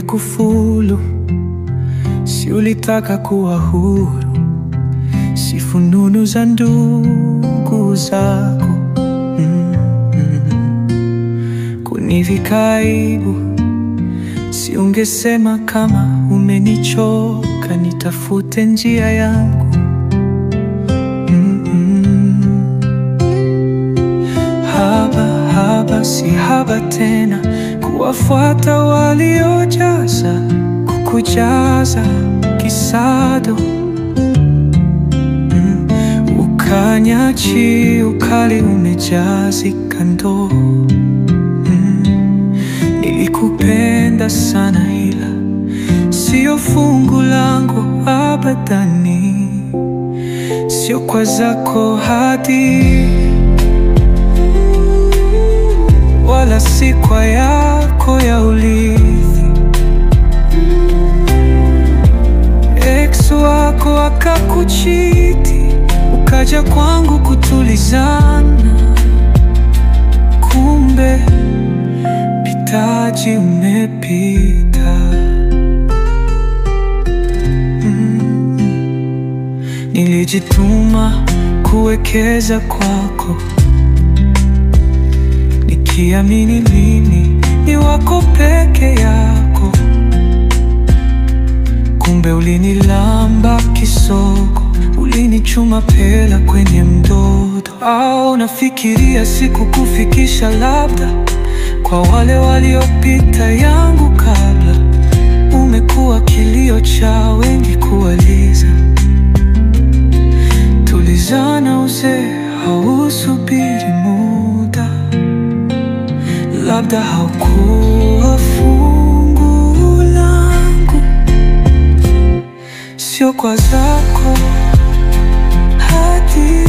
ulikufulu, si ulitaka kuwa huru, si fununu za ndugu zako kunivika aibu. Si ungesema kama umenichoka nitafute njia yangu. Haba si haba tena, kuwafuata waliojaza kukujaza kisado. Ukanyachi ukali umejazika ndoo. Nilikupenda sana ila sio fungu langu abadani, sio kwa zako hadi, wala si kwa yako ya urithi. Ex wako akakuchiti, ukaja kwangu kutulizana, kumbe pitaji umepita. Nilijituma kuwekeza kwako, nikiamini mimi ni wako peke yako, kumbe ulinilamba kisogo, ulinichuma pela kwenye mdodo. Au nafikiria siku kufikisha labda kwa wale waliopita yangu kabla. Umekuwa kilio cha wengi kuwaliza, tulizana uzee hausubiri muda. Labda haukuwa fungu langu, sio kwa zako hadi,